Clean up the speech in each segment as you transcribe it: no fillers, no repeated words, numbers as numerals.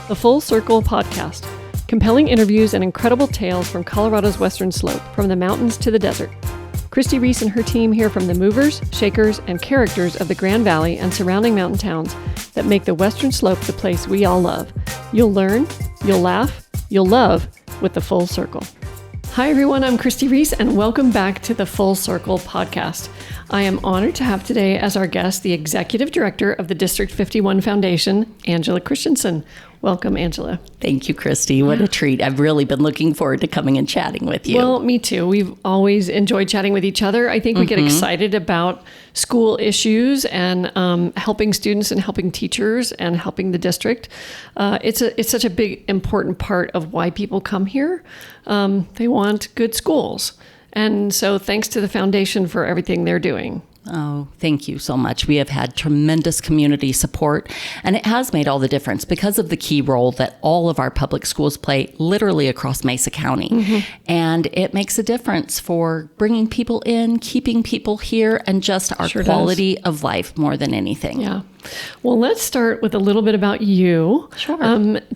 The Full Circle Podcast. Compelling interviews and incredible tales from Colorado's Western Slope, from the mountains to the desert. Christi Reese and her team hear from the movers, shakers, and characters of the Grand Valley and surrounding mountain towns that make the Western Slope the place we all love. You'll learn, you'll laugh, you'll love with The Full Circle. Hi everyone, I'm Christi Reese and welcome back to the Full Circle Podcast. I am honored to have today as our guest the Executive Director of the District 51 Foundation, Angela Christensen. Welcome, Angela. Thank you, Christi. What a treat. I've really been looking forward to coming and chatting with you. Well, me too. We've always enjoyed chatting with each other. I think we get excited about school issues and helping students and helping teachers and helping the district. It's such a big, important part of why people come here. They want good schools. And so thanks to the foundation for everything they're doing. Oh, thank you so much. We have had tremendous community support, and it has made all the difference because of the key role that all of our public schools play literally across Mesa County. And it makes a difference for bringing people in, keeping people here, and just our quality of life more than anything. Yeah. Well, let's start with a little bit about you. Sure.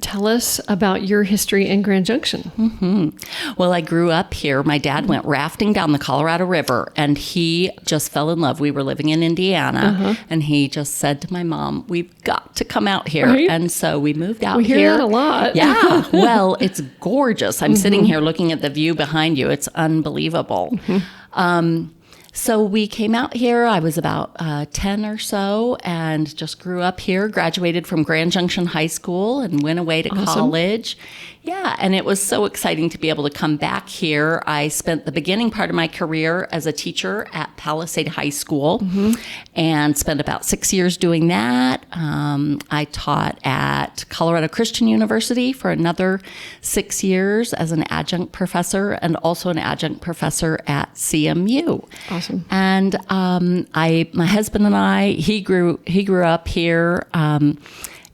Tell us about your history in Grand Junction. Well, I grew up here. My dad went rafting down the Colorado River, and he just fell in love. We were living in Indiana, and he just said to my mom, "We've got to come out here." Right? And so we moved out here. We hear that a lot. Yeah. Well, it's gorgeous. I'm sitting here looking at the view behind you. It's unbelievable. So we came out here. I was about 10 or so and just grew up here, graduated from Grand Junction High School and went away to college. Yeah, and it was so exciting to be able to come back here. I spent the beginning part of my career as a teacher at Palisade High School and spent about 6 years doing that. I taught at Colorado Christian University for another 6 years as an adjunct professor and also an adjunct professor at CMU. Awesome. And my husband and I, he grew up here.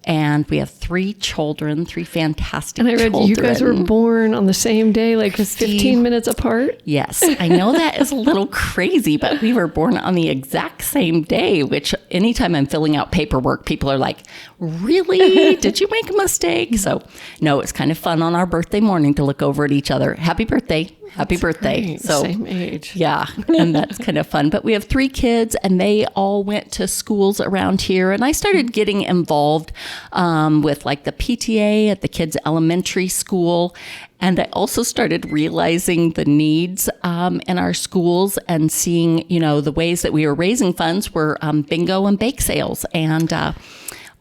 And we have 3 children, 3 fantastic children. And I read you guys were born on the same day, like 15 minutes apart? Yes. I know that is a little crazy, but we were born on the exact same day, which anytime I'm filling out paperwork, people are like, really? Did you make a mistake? So, no, it's kind of fun on our birthday morning to look over at each other. Happy birthday. Happy birthday. Great. So, same age. Yeah, and that's kind of fun. But we have 3 kids, and they all went to schools around here. And I started getting involved with like the PTA at the kids' elementary school. And I also started realizing the needs in our schools and seeing, the ways that we were raising funds were bingo and bake sales. And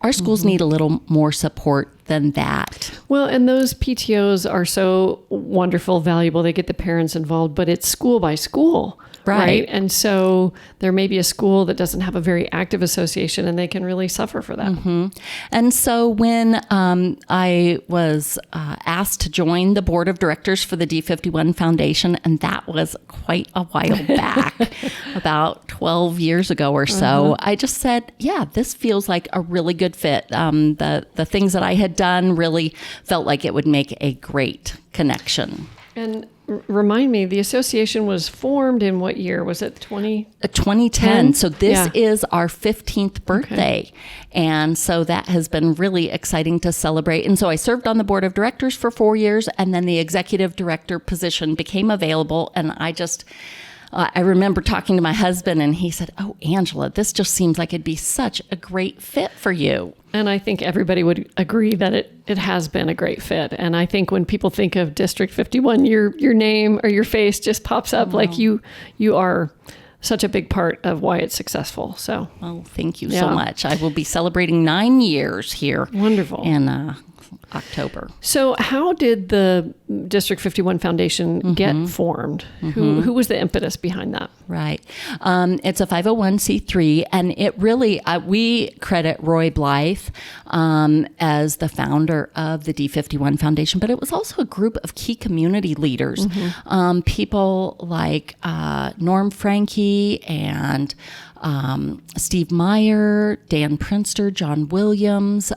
our schools need a little more support than that. Well, and those PTOs are so wonderful, valuable. They get the parents involved, but it's school by school. Right. And so there may be a school that doesn't have a very active association and they can really suffer for that. And so when I was asked to join the board of directors for the D51 Foundation, and that was quite a while back, about 12 years ago or so, I just said, yeah, this feels like a really good fit. The things that I had done really felt like it would make a great connection. And remind me, the association was formed in what year? Was it 2010? So this is our 15th birthday. Okay. And so that has been really exciting to celebrate. And so I served on the board of directors for 4 years, and then the executive director position became available. And I remember talking to my husband, and he said, "Oh, Angela, this just seems like it'd be such a great fit for you." And I think everybody would agree that it has been a great fit. And I think when people think of District 51, your name or your face just pops up like you are such a big part of why it's successful. So, well, thank you so much. I will be celebrating 9 years here. Wonderful. In October. So how did the District 51 Foundation get formed? Who was the impetus behind that? Right. It's a 501c3, and it really, we credit Roy Blythe as the founder of the D51 Foundation, but it was also a group of key community leaders, people like Norm Franke and Steve Meyer, Dan Prinster, John Williams,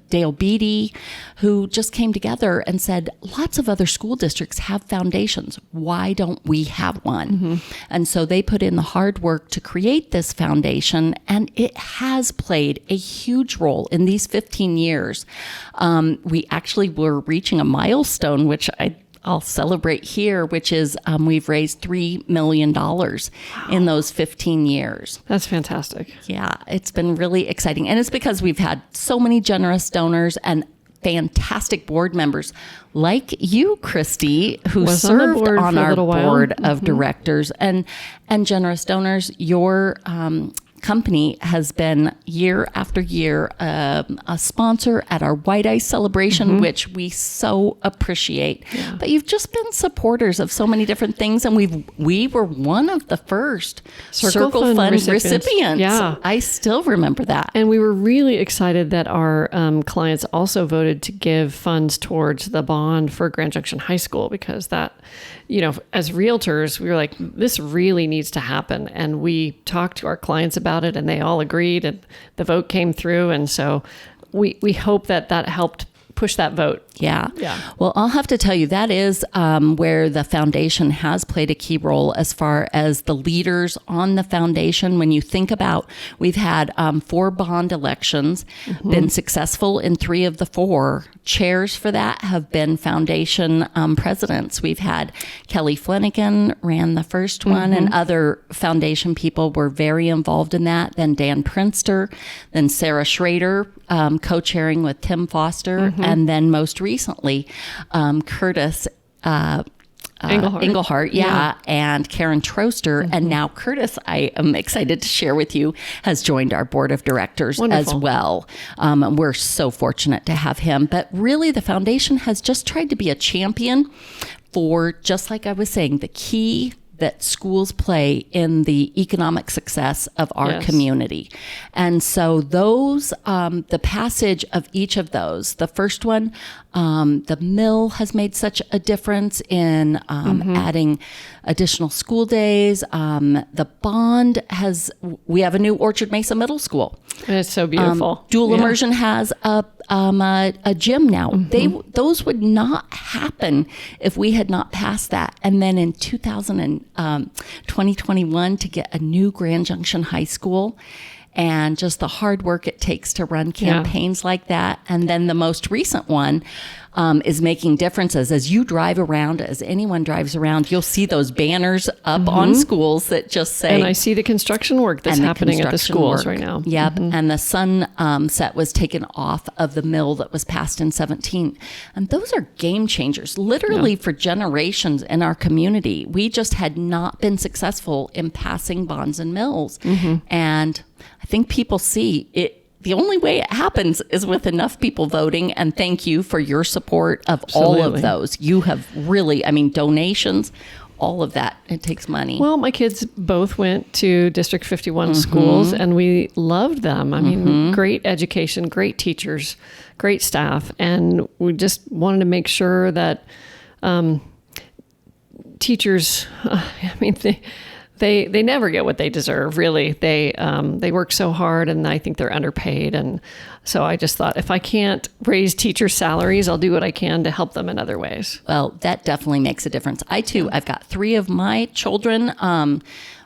Dale Beatty, who just came together and said, lots of other school districts have foundations. Why don't we have one? And so they put in the hard work to create this foundation, and it has played a huge role in these 15 years. We actually were reaching a milestone, which I'll celebrate here, which is we've raised $3 million in those 15 years. That's fantastic. Yeah, it's been really exciting. And it's because we've had so many generous donors and fantastic board members like you, Christi, who served on our board of directors and generous donors. Your company has been year after year a sponsor at our White Ice celebration, which we so appreciate. Yeah. But you've just been supporters of so many different things, and we were one of the first Circle Fund recipients. Yeah. I still remember that. And we were really excited that our clients also voted to give funds towards the bond for Grand Junction High School, because that, as realtors, we were like, this really needs to happen. And we talked to our clients about it, and they all agreed, and the vote came through. And so we hope that helped push that vote. Yeah. Well, I'll have to tell you, that is where the foundation has played a key role as far as the leaders on the foundation. When you think about, we've had 4 bond elections, been successful in 3 of the 4. Chairs for that have been foundation presidents. We've had Kelly Flanagan ran the first one, and other foundation people were very involved in that. Then Dan Prinster, then Sarah Schrader, co-chairing with Tim Foster, and then most recently, Curtis Engelhardt, and Karen Troster. And now Curtis, I am excited to share with you, has joined our board of directors as well. We're so fortunate to have him. But really, the foundation has just tried to be a champion for, just like I was saying, the key that schools play in the economic success of our community. And so those, the passage of each of those, the first one, the mill has made such a difference in adding additional school days. The bond we have a new Orchard Mesa Middle School. And it's so beautiful. Dual immersion has a gym now. Those would not happen if we had not passed that. And then in 2021 to get a new Grand Junction High School, and just the hard work it takes to run campaigns like that. And then the most recent one is making differences. As you drive around, as anyone drives around, you'll see those banners up on schools that just say... And I see the construction work that's happening at the schools right now. Yep. And the sunset was taken off of the mill that was passed in 2017. And those are game changers, literally for generations in our community. We just had not been successful in passing bonds and mills. And I think people see it. The only way it happens is with enough people voting, and thank you for your support of all of those. You have really, donations, all of that. It takes money. Well, my kids both went to District 51 schools, and we loved them. Great education, great teachers, great staff, and we just wanted to make sure that teachers, They never get what they deserve, really. They work so hard, and I think they're underpaid. And so I just thought, if I can't raise teachers' salaries, I'll do what I can to help them in other ways. Well, that definitely makes a difference. I've got 3 of my children.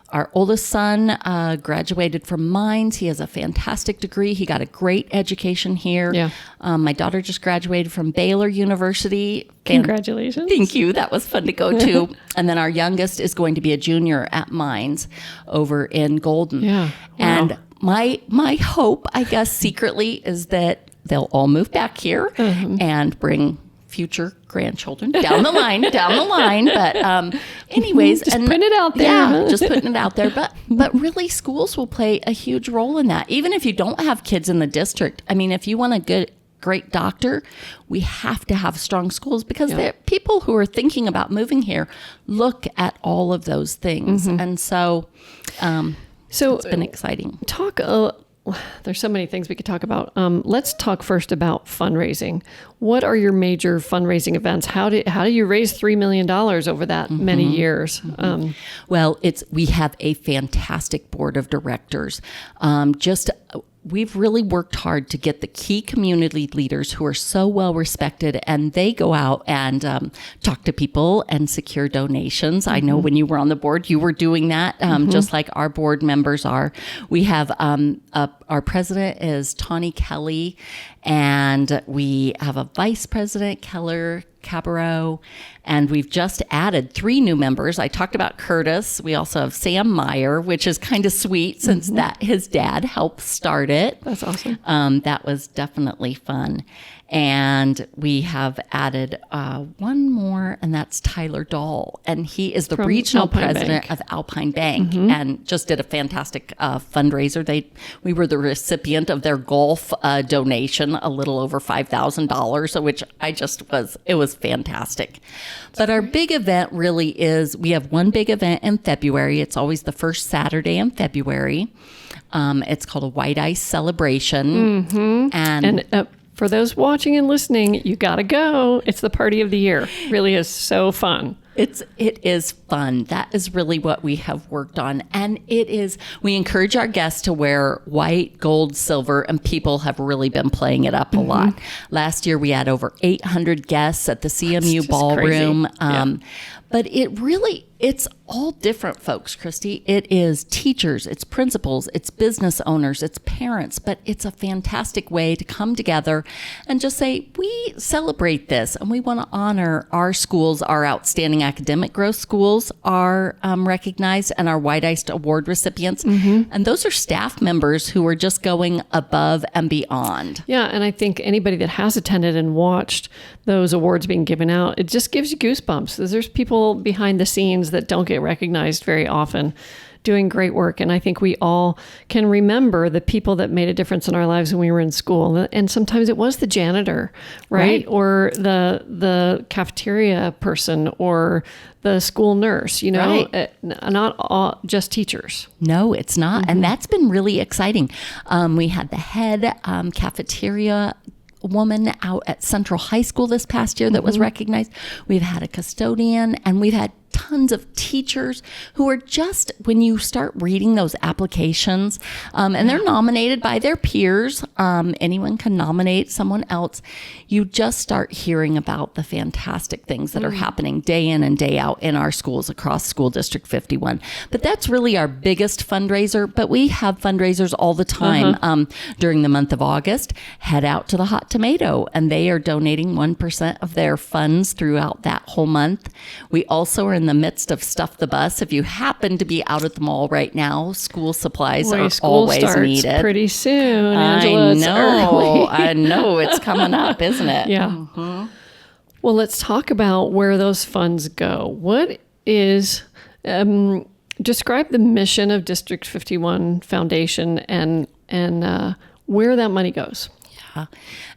Our oldest son graduated from Mines. He has a fantastic degree. He got a great education here. Yeah. My daughter just graduated from Baylor University. Congratulations. Thank you. That was fun to go to. And then our youngest is going to be a junior at Mines over in Golden. Yeah. Wow. And my hope, I guess, secretly is that they'll all move back here and bring future grandchildren down the line. But anyways, just putting it out there. Yeah, just putting it out there. But really, schools will play a huge role in that. Even if you don't have kids in the district, if you want a great doctor, we have to have strong schools, because people who are thinking about moving here look at all of those things. And so it's been exciting. Talk a there's so many things we could talk about. Let's talk first about fundraising. What are your major fundraising events? How do you raise $3 million over that many years? Well, we have a fantastic board of directors. We've really worked hard to get the key community leaders who are so well respected, and they go out and talk to people and secure donations. I know when you were on the board, you were doing that, just like our board members are. We have our president is Tawny Kelly, and we have a vice president, Keller Cabarro, and we've just added 3 new members. I talked about Curtis. We also have Sam Meyer, which is kind of sweet since that his dad helped start it. That's awesome. That was definitely fun. And we have added one more, and that's Tyler Dahl. And he is the From regional Alpine president Bank. of Alpine Bank and just did a fantastic fundraiser. We were the recipient of their golf donation, a little over $5,000, which it was fantastic. But our big event really is, we have one big event in February. It's always the first Saturday in February. It's called a White Ice Celebration. And for those watching and listening, you got to go. It's the party of the year. It really is so fun. It is fun. That is really what we have worked on. And we encourage our guests to wear white, gold, silver, and people have really been playing it up a lot. Last year, we had over 800 guests at the CMU ballroom. But it's all different folks, Christi. It is teachers, it's principals, it's business owners, it's parents, but it's a fantastic way to come together and just say, we celebrate this and we want to honor our schools. Our outstanding academic growth schools are recognized, and our White Ice Award recipients. And those are staff members who are just going above and beyond. Yeah, and I think anybody that has attended and watched those awards being given out, it just gives you goosebumps. There's people behind the scenes that don't get recognized very often doing great work. And I think we all can remember the people that made a difference in our lives when we were in school. And sometimes it was the janitor, right? Or the cafeteria person or the school nurse, not all just teachers. No, it's not. And that's been really exciting. We had the head cafeteria woman out at Central High School this past year that was recognized. We've had a custodian, and we've had tons of teachers who are just, when you start reading those applications, and they're nominated by their peers, anyone can nominate someone else, you just start hearing about the fantastic things that are happening day in and day out in our schools across School District 51. But that's really our biggest fundraiser, but we have fundraisers all the time. During the month of August, head out to the Hot Tomato, and they are donating 1% of their funds throughout that whole month. We also are in the midst of Stuff the Bus. If you happen to be out at the mall right now, school supplies are always starts needed. Pretty soon, Angela. I know. It's coming up, isn't it? Yeah. Well, let's talk about where those funds go. What is, describe the mission of District 51 Foundation and where that money goes.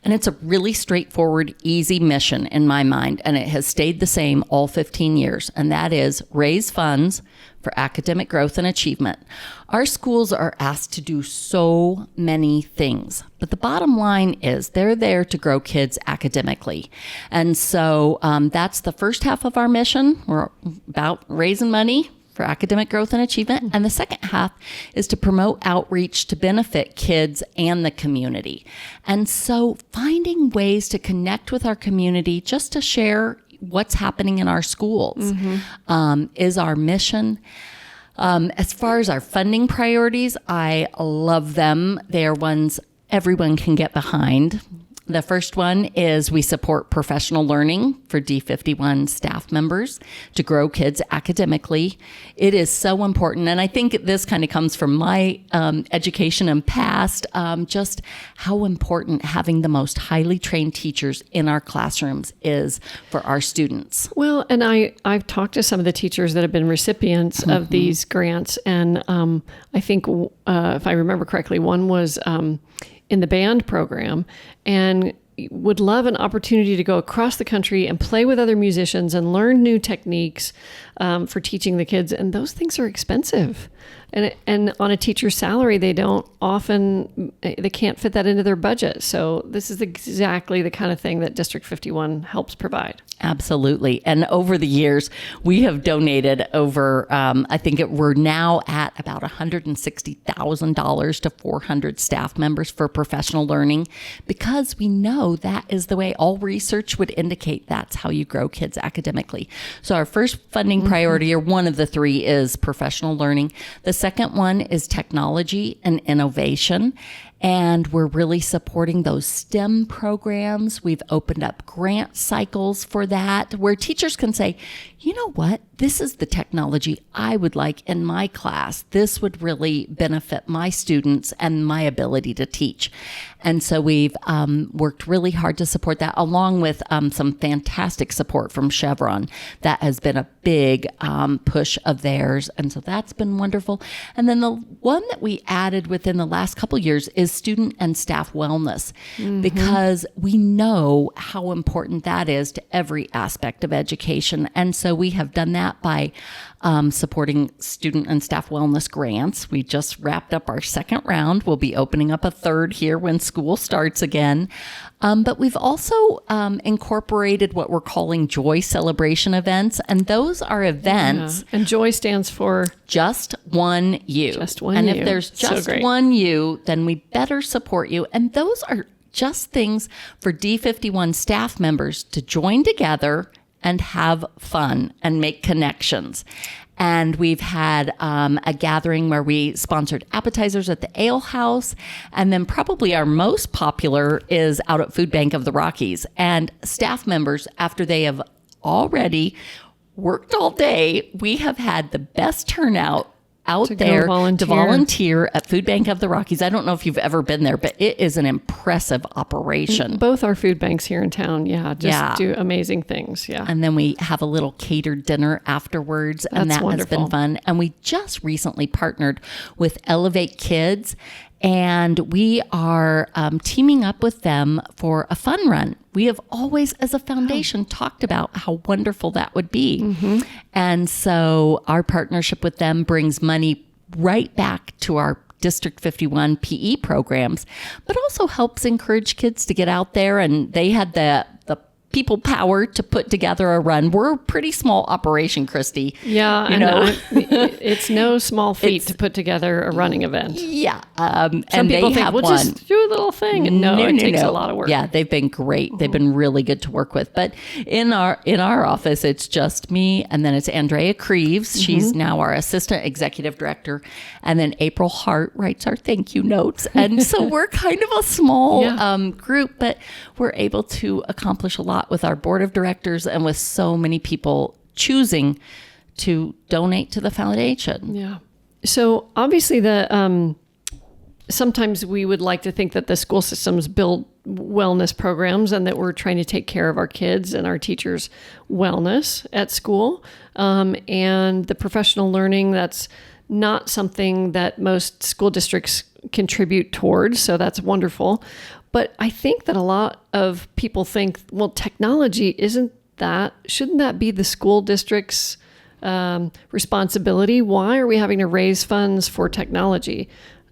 And it's a really straightforward, easy mission in my mind, and it has stayed the same all 15 years, and that is raise funds for academic growth and achievement. Our schools are asked to do so many things, but the bottom line is they're there to grow kids academically. And so that's the first half of our mission. We're about raising money for academic growth and achievement. And the second half is to promote outreach to benefit kids and the community. And so finding ways to connect with our community just to share what's happening in our schools is our mission. As far as our funding priorities, I love them. They are ones everyone can get behind. The first one is we support professional learning for D51 staff members to grow kids academically. It is so important. And I think this kind of comes from my education and past, just how important having the most highly trained teachers in our classrooms is for our students. Well, and I've talked to some of the teachers that have been recipients of these grants. And I think, if I remember correctly, one was in the band program and would love an opportunity to go across the country and play with other musicians and learn new techniques for teaching the kids. And those things are expensive. And on a teacher's salary, they can't fit that into their budget. So this is exactly the kind of thing that District 51 helps provide. Absolutely. And over the years, we have donated over, we're now at about $160,000 to 400 staff members for professional learning, because we know that is the way all research would indicate that's how you grow kids academically. So our first funding priority, or one of the three, is professional learning. The second one is technology and innovation. And we're really supporting those STEM programs. We've opened up grant cycles for that, where teachers can say, you know what, this is the technology I would like in my class. This would really benefit my students and my ability to teach. And so we've worked really hard to support that, along with some fantastic support from Chevron. That has been a big push of theirs. And so that's been wonderful. And then the one that we added within the last couple of years is student and staff wellness, because we know how important that is to every aspect of education. And so we have done that by supporting student and staff wellness grants. We just wrapped up our second round. We'll be opening up a third here when school starts again. But we've also incorporated what we're calling Joy Celebration events. And those are events. Yeah. And Joy stands for? Just one you. Just one and you. And if there's just one you, then we better support you. And those are just things for D51 staff members to join together and have fun and make connections. And we've had a gathering where we sponsored appetizers at the Ale House. And then probably our most popular is out at Food Bank of the Rockies. And staff members, after they have already worked all day, we have had the best turnout out there to volunteer at Food Bank of the Rockies. I don't know if you've ever been there, but it is an impressive operation. Both our food banks here in town, do amazing things. Yeah. And then we have a little catered dinner afterwards, and that has been fun. And we just recently partnered with Elevate Kids, and we are teaming up with them for a fun run. We have always, as a foundation, talked about how wonderful that would be. And so our partnership with them brings money right back to our District 51 PE programs, but also helps encourage kids to get out there. And they had the people power to put together a run. We're a pretty small operation, Christi. Yeah, it's no small feat to put together a running event. Yeah, some people think we'll just do a little thing, and it takes a lot of work. Yeah, they've been great. They've been really good to work with. But in our office, it's just me, and then it's Andrea Creeves. She's now our assistant executive director, and then April Hart writes our thank you notes. And so we're kind of a small group, but we're able to accomplish a lot with our board of directors and with so many people choosing to donate to the foundation. Yeah. So obviously sometimes we would like to think that the school systems build wellness programs and that we're trying to take care of our kids and our teachers' wellness at school. And the professional learning, that's not something that most school districts contribute towards. So that's wonderful. But I think that a lot of people think, well, technology shouldn't that be the school district's responsibility? Why are we having to raise funds for technology?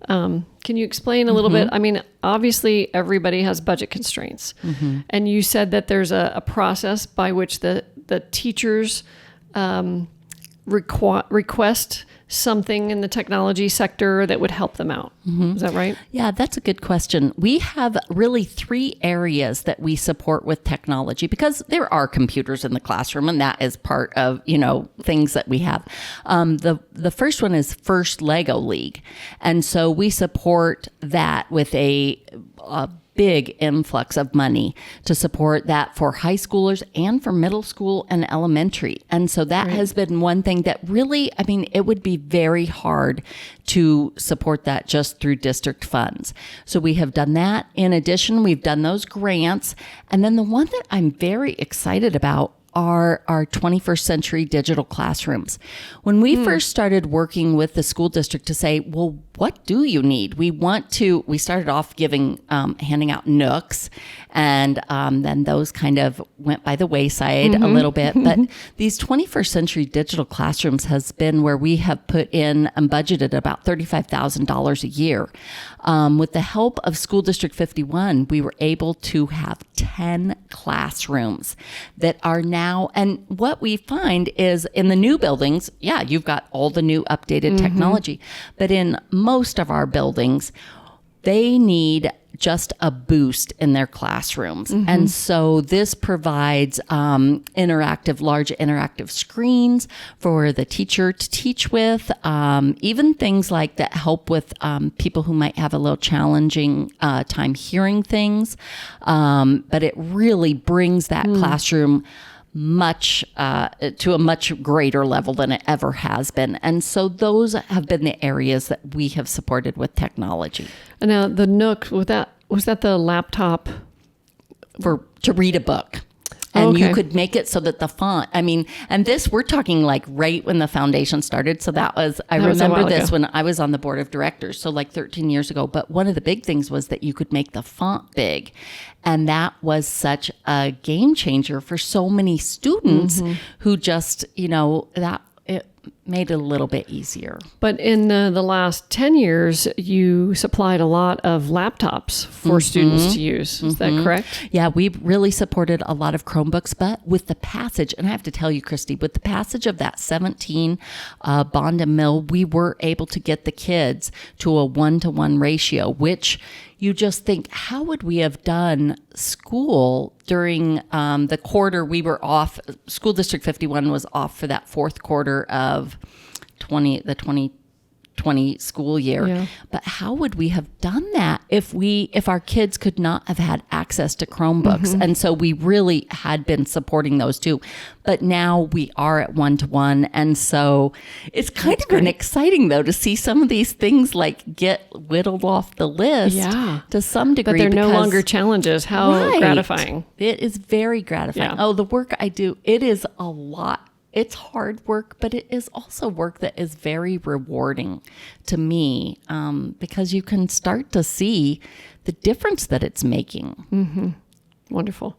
Can you explain a little bit? I mean, obviously everybody has budget constraints. And you said that there's a process by which the teachers request something in the technology sector that would help them out. Is that right? Yeah, that's a good question. We have really 3 areas that we support with technology, because there are computers in the classroom, and that is part of, things that we have. The first one is First Lego League. And so we support that with a big influx of money to support that for high schoolers and for middle school and elementary. And so that has been one thing that really, it would be very hard to support that just through district funds. So we have done that. In addition, we've done those grants. And then the one that I'm very excited about are our 21st century digital classrooms. When we first started working with the school district to say, well, what do you need? We started off handing out Nooks, and then those kind of went by the wayside a little bit. But these 21st century digital classrooms has been where we have put in and budgeted about $35,000 a year. With the help of School District 51, we were able to have 10 classrooms that are now, and what we find is in the new buildings, you've got all the new updated technology, but in most of our buildings, they need just a boost in their classrooms. And so this provides large interactive screens for the teacher to teach with, even things like that help with people who might have a little challenging time hearing things. But it really brings that classroom to a much greater level than it ever has been. And so those have been the areas that we have supported with technology. And now the Nook, was that the laptop? To read a book. And you could make it so that the font, and this, we're talking like right when the foundation started. So I remember this when I was on the board of directors, so like 13 years ago. But one of the big things was that you could make the font big. And that was such a game changer for so many students who just, it made it a little bit easier. But in the last 10 years, you supplied a lot of laptops for students to use. Is that correct? Yeah, we've really supported a lot of Chromebooks, but with the passage, and I have to tell you, Christi, with the passage of that 17 bond and mill, we were able to get the kids to a 1-to-1 ratio, which you just think, how would we have done school during the quarter we were off? School District 51 was off for that fourth quarter of the 2020 school year. Yeah. But how would we have done that if our kids could not have had access to Chromebooks? And so we really had been supporting those too. But now we are at 1-to-1. And so it's kind of been exciting though to see some of these things like get whittled off the list to some degree. But they're no longer challenges. How gratifying. It is very gratifying. Yeah. Oh, the work I do, it is a lot. It's hard work, but it is also work that is very rewarding to me because you can start to see the difference that it's making. Wonderful.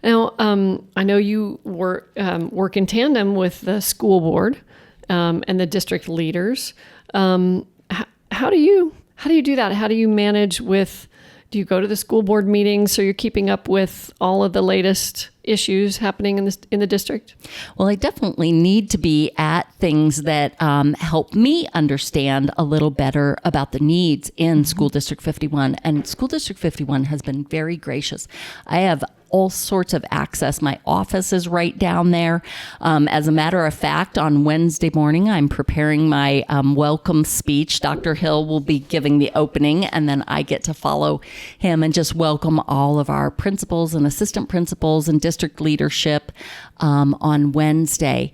Now, I know you work in tandem with the school board and the district leaders. How do you do that? How do you manage with? Do you go to the school board meetings so you're keeping up with all of the latest issues happening in the district? Well, I definitely need to be at things that help me understand a little better about the needs in School District 51. And School District 51 has been very gracious. I have all sorts of access. My office is right down there. As a matter of fact, on Wednesday morning, I'm preparing my welcome speech. Dr. Hill will be giving the opening, and then I get to follow him and just welcome all of our principals and assistant principals and district leadership on Wednesday.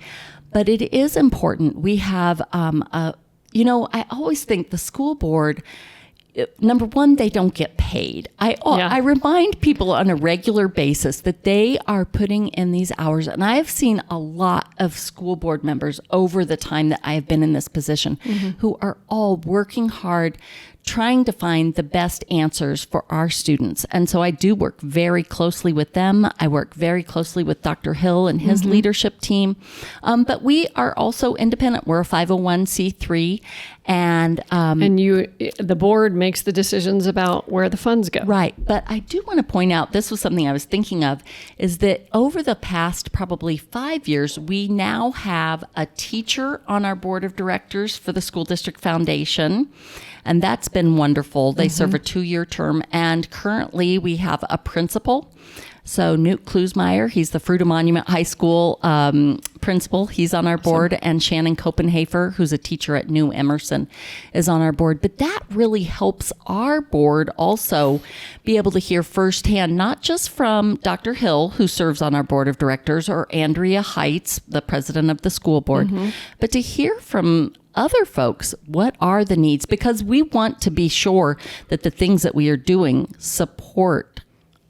But it is important. We have, I always think the school board, number one, they don't get paid. I remind people on a regular basis that they are putting in these hours. And I have seen a lot of school board members over the time that I have been in this position who are all working hard, trying to find the best answers for our students. And so I do work very closely with them. I work very closely with Dr. Hill and his leadership team. But we are also independent. We're a 501c3. And the board makes the decisions about where the funds go. Right. But I do want to point out, this was something I was thinking of, is that over the past probably 5 years, we now have a teacher on our board of directors for the School District Foundation. And that's been wonderful. They serve a 2-year term. And currently we have a principal. So Newt Klusmeyer, he's the Fruita Monument High School principal. He's on our board. And Shannon Copenhafer, who's a teacher at New Emerson, is on our board. But that really helps our board also be able to hear firsthand, not just from Dr. Hill, who serves on our board of directors, or Andrea Heights, the president of the school board, but to hear from other folks, what are the needs? Because we want to be sure that the things that we are doing support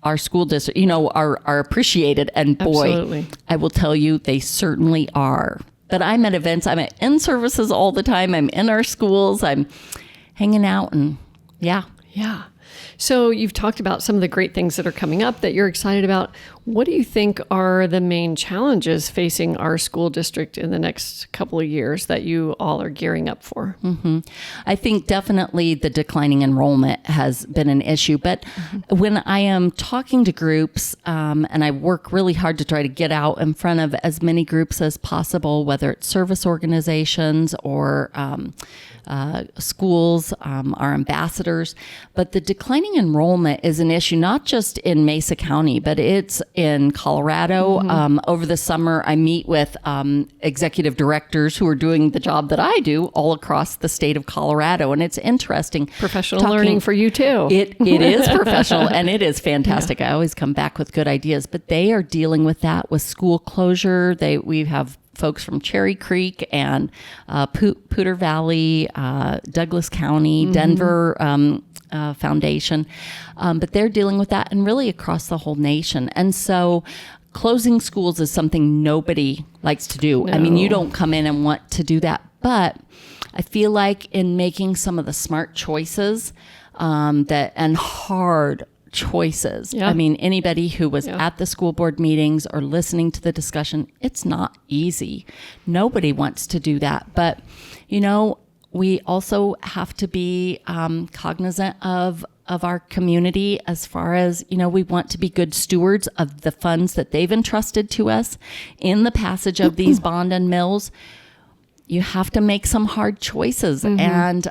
our school district, are appreciated. And boy, absolutely. I will tell you, they certainly are. But I'm at events, I'm at in services all the time. I'm in our schools. I'm hanging out, and yeah. Yeah. So you've talked about some of the great things that are coming up that you're excited about. What do you think are the main challenges facing our school district in the next couple of years that you all are gearing up for? I think definitely the declining enrollment has been an issue. But when I am talking to groups, and I work really hard to try to get out in front of as many groups as possible, whether it's service organizations or schools, our ambassadors. But the declining enrollment is an issue, not just in Mesa County, but it's in Colorado. Over the summer, I meet with executive directors who are doing the job that I do all across the state of Colorado. And it's interesting. Professional learning for you too. It is professional and it is fantastic. I always come back with good ideas, but they are dealing with that with school closure. We have folks from Cherry Creek and Poudre Valley, Douglas County, Denver Foundation. But they're dealing with that and really across the whole nation. And so closing schools is something nobody likes to do. No. I mean, you don't come in and want to do that. But I feel like in making some of the smart choices and hard choices. Yeah. I mean, anybody who was at the school board meetings or listening to the discussion, it's not easy. Nobody wants to do that. But, we also have to be cognizant of our community as far as, we want to be good stewards of the funds that they've entrusted to us in the passage of these bond and mills. You have to make some hard choices. And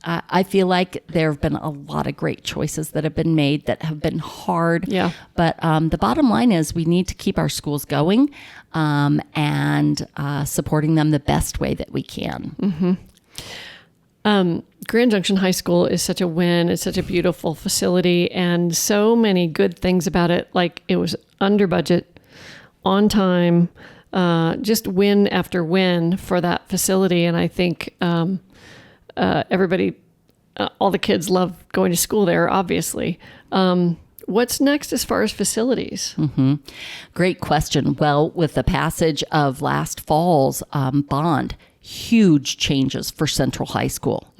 I feel like there have been a lot of great choices that have been made that have been hard. Yeah. But the bottom line is we need to keep our schools going and supporting them the best way that we can. Grand Junction High School is such a win. It's such a beautiful facility and so many good things about it. Like it was under budget, on time, just win after win for that facility. And I think everybody, all the kids love going to school there, obviously. What's next as far as facilities? Great question. Well, with the passage of last fall's bond, huge changes for Central High School.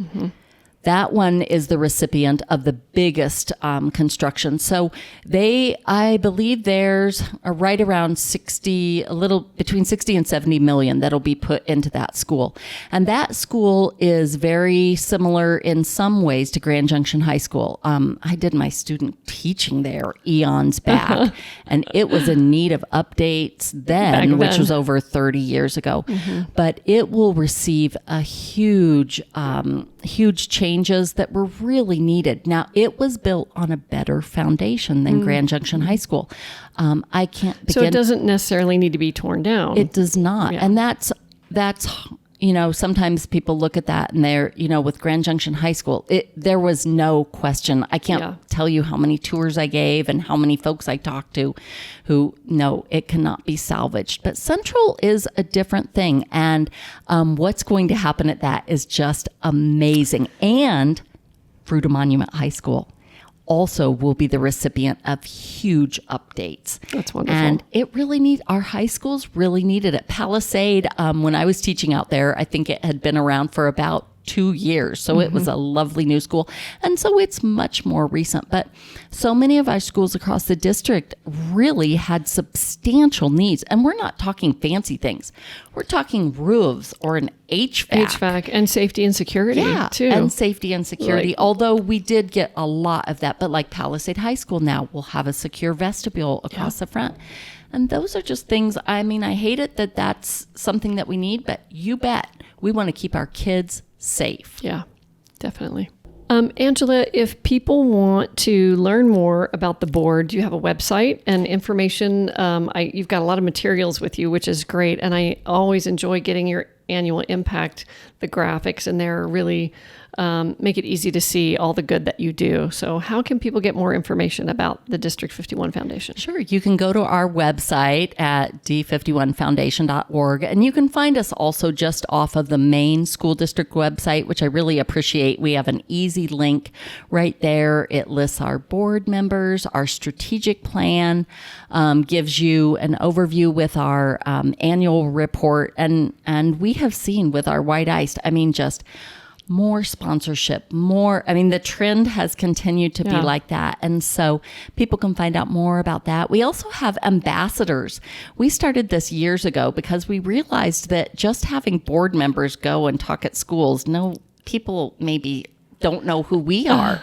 That one is the recipient of the biggest construction. So I believe there's right around between 60 and 70 million that'll be put into that school. And that school is very similar in some ways to Grand Junction High School. I did my student teaching there eons back, and it was in need of updates then, which was over 30 years ago. But it will receive a huge changes that were really needed. Now, it was built on a better foundation than Grand Junction High School. I can't begin. So it doesn't necessarily need to be torn down. It does not. Yeah. And that's sometimes people look at that and they're, with Grand Junction High School, there was no question. I can't tell you how many tours I gave and how many folks I talked to who know it cannot be salvaged. But Central is a different thing. And what's going to happen at that is just amazing. And Fruita Monument High School also will be the recipient of huge updates. That's wonderful. And our high schools really needed it. Palisade, when I was teaching out there, I think it had been around for about 2 years. So it was a lovely new school. And so it's much more recent. But so many of our schools across the district really had substantial needs. And we're not talking fancy things. We're talking roofs or an HVAC and safety and security too. And safety and security. Although we did get a lot of that. But like Palisade High School now will have a secure vestibule across the front. And those are just things, I hate it that that's something that we need, but you bet we want to keep our kids safe. Yeah, definitely. Angela, if people want to learn more about the board, do you have a website and information? You've got a lot of materials with you, which is great. And I always enjoy getting your annual impact. The graphics in there really make it easy to see all the good that you do. So how can people get more information about the District 51 Foundation? Sure. You can go to our website at d51foundation.org, and you can find us also just off of the main school district website, which I really appreciate. We have an easy link right there. It lists our board members, our strategic plan, gives you an overview with our annual report. And we have seen with our white ice, just more sponsorship, the trend has continued to be like that. And so people can find out more about that. We also have ambassadors. We started this years ago because we realized that just having board members go and talk at schools, people maybe don't know who we are.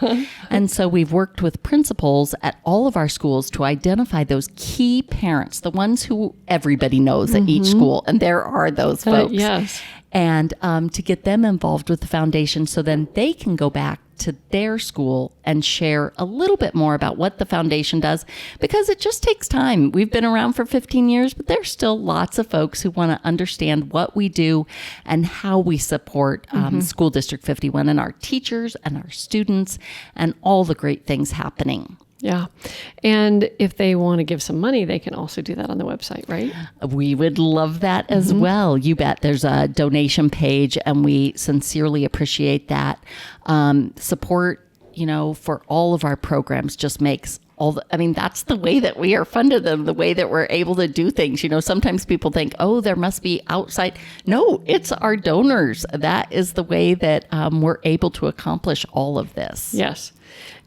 And so we've worked with principals at all of our schools to identify those key parents, the ones who everybody knows at each school. And there are those folks. Yes. And to get them involved with the foundation so then they can go back to their school and share a little bit more about what the foundation does, because it just takes time. We've been around for 15 years, but there's still lots of folks who want to understand what we do and how we support School District 51 and our teachers and our students and all the great things happening. Yeah. And if they want to give some money, they can also do that on the website, right? We would love that as well. You bet. There's a donation page, and we sincerely appreciate that. Support, for all of our programs just makes that's the way that we are funded and the way that we're able to do things. Sometimes people think, there must be outside. No, it's our donors. That is the way that we're able to accomplish all of this. Yes.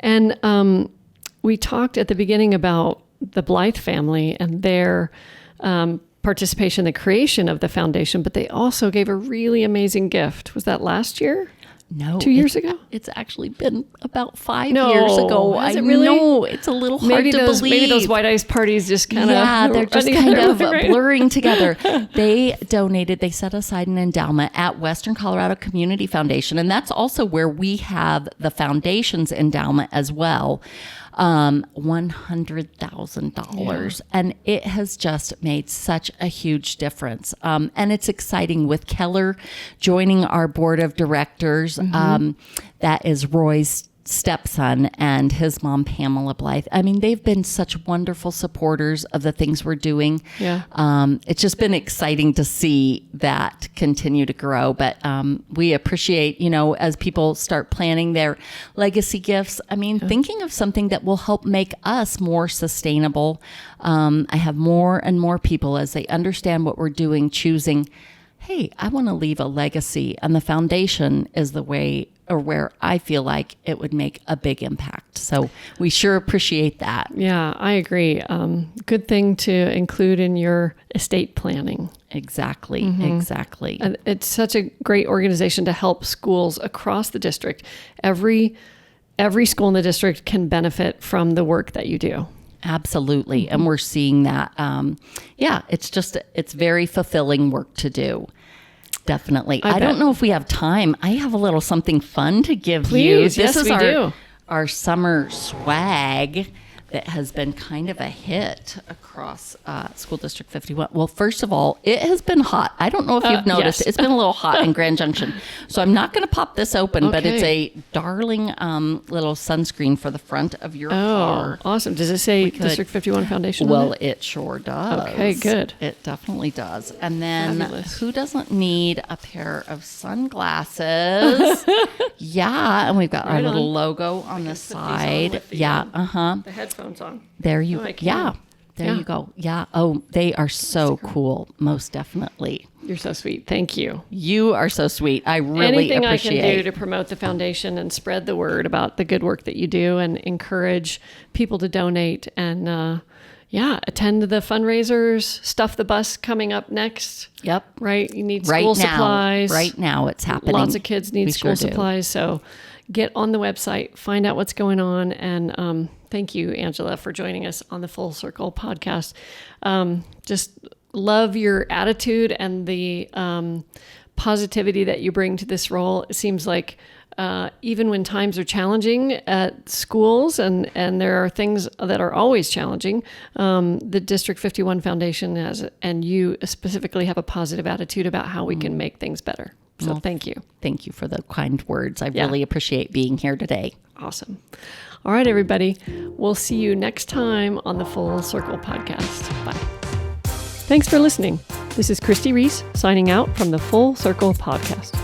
And, we talked at the beginning about the Blythe family and their participation in the creation of the foundation, but they also gave a really amazing gift. Was that last year? No. 2 years ago? It's actually been about 5 years ago. Has it really? know. It's a little hard to believe. Maybe those White Ice parties just kind of... Yeah, they're just kind of blurring together. They set aside an endowment at Western Colorado Community Foundation, and that's also where we have the foundation's endowment as well. $100,000. And it has just made such a huge difference. And it's exciting with Keller joining our board of directors. That is Roy's stepson and his mom, Pamela Blythe. They've been such wonderful supporters of the things we're doing. Yeah. It's just been exciting to see that continue to grow. But we appreciate, as people start planning their legacy gifts, thinking of something that will help make us more sustainable. I have more and more people, as they understand what we're doing, choosing, hey, I want to leave a legacy, and the foundation is the way or where I feel like it would make a big impact. So we sure appreciate that. Yeah, I agree. Good thing to include in your estate planning. Exactly. And it's such a great organization to help schools across the district. Every school in the district can benefit from the work that you do. Absolutely. And we're seeing that. It's very fulfilling work to do. Definitely. I don't know if we have time. I have a little something fun to give you. Please, yes, we do. Our summer swag that has been kind of a hit across School District 51. Well, first of all, it has been hot. I don't know if you've noticed. Yes. It's been a little hot in Grand Junction. So I'm not going to pop this open, but it's a darling little sunscreen for the front of your car. Awesome. Does it say District 51 Foundation? Well, it sure does. Okay, good. It definitely does. And then who doesn't need a pair of sunglasses? Yeah, and we've got our little logo on the side. The headphones on. There you go. There you go. Yeah. Oh, they are so cool. Most definitely. You're so sweet. Thank you. You are so sweet. I really Anything appreciate I can do to promote the foundation and spread the word about the good work that you do and encourage people to donate and attend the fundraisers, stuff the bus coming up next. Yep. Right. You need school supplies. Right now it's happening. Lots of kids need school supplies. So get on the website, find out what's going on. And thank you, Angela, for joining us on the Full Circle podcast. Just love your attitude and the positivity that you bring to this role. It seems like even when times are challenging at schools and there are things that are always challenging, the District 51 Foundation has, and you specifically have a positive attitude about how we can make things better. So thank you. Thank you for the kind words. I really appreciate being here today. Awesome. All right, everybody. We'll see you next time on the Full Circle podcast. Bye. Thanks for listening. This is Christi Reese signing out from the Full Circle podcast.